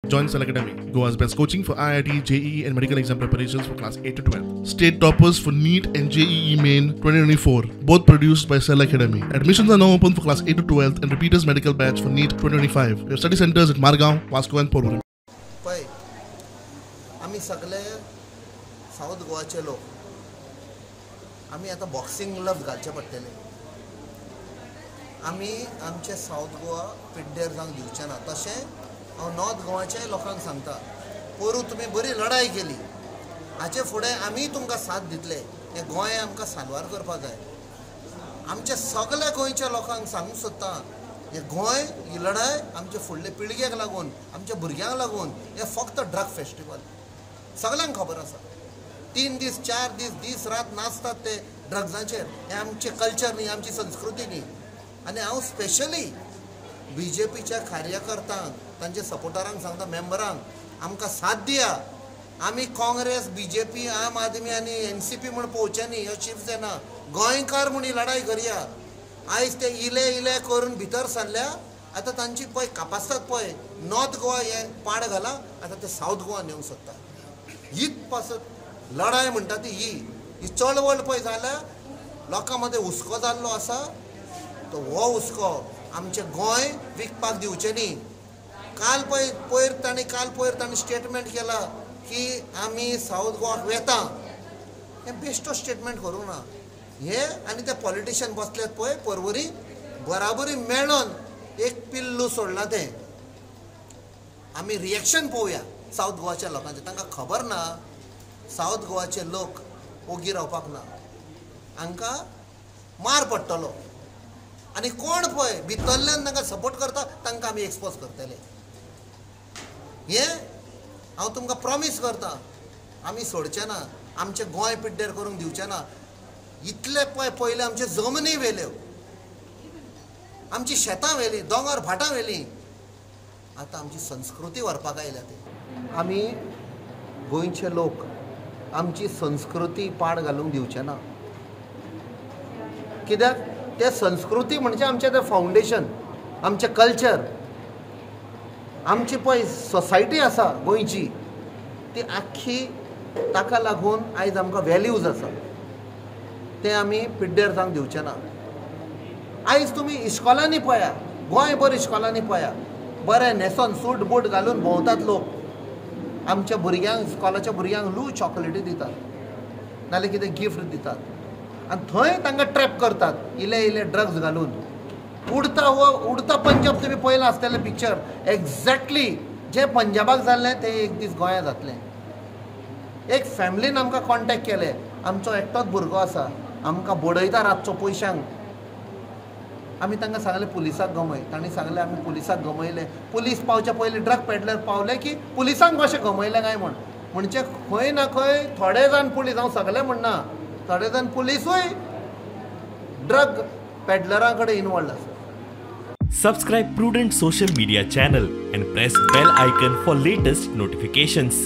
Join Select Academy, Goa's best coaching for IIT, JEE and medical exam preparations for class 8 to 12. State toppers for NEET and JEE Main 2024, both produced by Select Academy. Admissions are now open for class 8 to 12 and repeaters medical batch for NEET 2025. We have study centers at Margao, Vasco and Porvorim. पय आमी सगळे south गोवाचे लोक आमी आता boxing gloves घालचे पडटले. आमी आमचे साऊथ गोवा पिड्डेर जावंक दिवचे ना. तशें हांव नॉर्थ गोवाच्या लोकांक सांगता, पोरू तुमी बरी लढाई केली, हाचे फुडें आमी तुमकां साथ दितले. हें गोंय आमकां साल्वार करपाक जाय. आमच्या सगळ्या गोंयच्या लोकांक सांगूंक सोदता, हे गोंय ही लढाई आमच्या फुडले पिळगेक लागून, आमच्या भुरग्यांक लागून. हे फक्त ड्रग फेस्टिवल सगळ्यांक खबर आसा. 3 दीस 4 दीस दीस रात नाचतात ते ड्रग्साचेर. हे आमचे कल्चर न्ही, आमची संस्कृती न्ही. आनी हांव स्पेशली BJPच्या कार्यकर्त्यांक, तांच्या सपोर्टरांक सांगता, मेंबरांक, आमकां साथ दिया. आमी काँग्रेस, BJP, आम आदमी आनी NCP म्हूण पळोवचे न्ही, ह्यो शिवसेना. गोंयकार म्हूण ही लढाई करया. आयज ते इले करून भितर सरल्या. आतां तांची पळय कापासतात पळय, नॉर्थ गोवा हे पाड घाला, आतां ते साऊथ गोवा नेवंक सोदता. हीच पासत लढाई म्हणटा ती ही चळवळ पळय जाल्यार लोकां मदें हुस्को जाल्लो आसा. तो हो हुस्को आमचें गोंय विकपाक दिवचें न्ही. काल पयर ताणी स्टेटमेंट केला की आमी साऊथ गोवाक वेता. हें बेश्टो स्टेटमेंट करूं ना. हे आनी ते पॉलिटिशियन बसल्यात पळय परवरी, बराबरी मेळोन एक पिल्लू सोडला. ते आमी रिएक्शन पळोवया साऊथ गोवाच्या लोकांचे. तांकां खबर ना साऊथ गोवाचे लोक ओगी रावपाक ना, हांकां मार पडटलो. आनी कोण पळय भितरल्यान तांकां सपोर्ट करता तांकां आमी एक्सपोज करतले. हें हांव तुमकां प्रॉमीस करता, आमी सोडचे ना. आमचें गोंय पिड्डेर करूंक दिवचें ना. इतले पयले आमचे जमनी वेल्यो, आमची शेतां वेली, दोंगर भाटां वेली. आतां आमची संस्कृती व्हरपाक आयल्या. ते आमी गोंयचे लोक आमची संस्कृती पाड घालूंक दिवचे ना. कित्याक ते संस्कृती म्हणजे आमचें तें फावंडेशन, आमचें कल्चर, आमची पळय सोसायटी आसा गोंयची, ती आख्खी ताका लागून आयज आमकां वॅल्यूज आसा, ते आमी पिड्डेर जावंक दिवचे ना. आयज तुमी इस्कॉलांनी पळया, गोंयभर इस्कॉलांनी पळया, बरें न्हेसोन सूट बूट घालून भोंवतात लोक. आमच्या भुरग्यांक, इस्कॉलाच्या भुरग्यांक लूज चॉकलेटी दितात, नाल्यार कितें गिफ्ट दितात. आनी थंय तांकां ट्रॅप करतात इले ड्रग्स घालून. उडता पंजाब तुमी पळयलां आसतलें पिक्चर. एक्झॅक्टली जें पंजाबाक जाल्लें तें एक दीस गोंया जातलें. एक फॅमिलीन आमकां कॉन्टॅक्ट केले, आमचो एकटोच भुरगो आसा, आमकां बडयता रातचो पयशांक. आमी तांकां सांगलें पुलिसाक गमय. तांणी सांगलें आमी पुलिसाक गमयले. पुलीस पावचे पयलीं ड्रग पेडलर पावले की पुलिसांक कशें गमयलें काय म्हूण. म्हणजे खंय ना खंय थोडे जाण पुलीस, हांव सगळें म्हणना, थोडे जाण पुलिसूय ड्रग पेडलरां कडेन इनवॉल्ड आसा. Subscribe Prudent social media channel and press bell icon for latest notifications.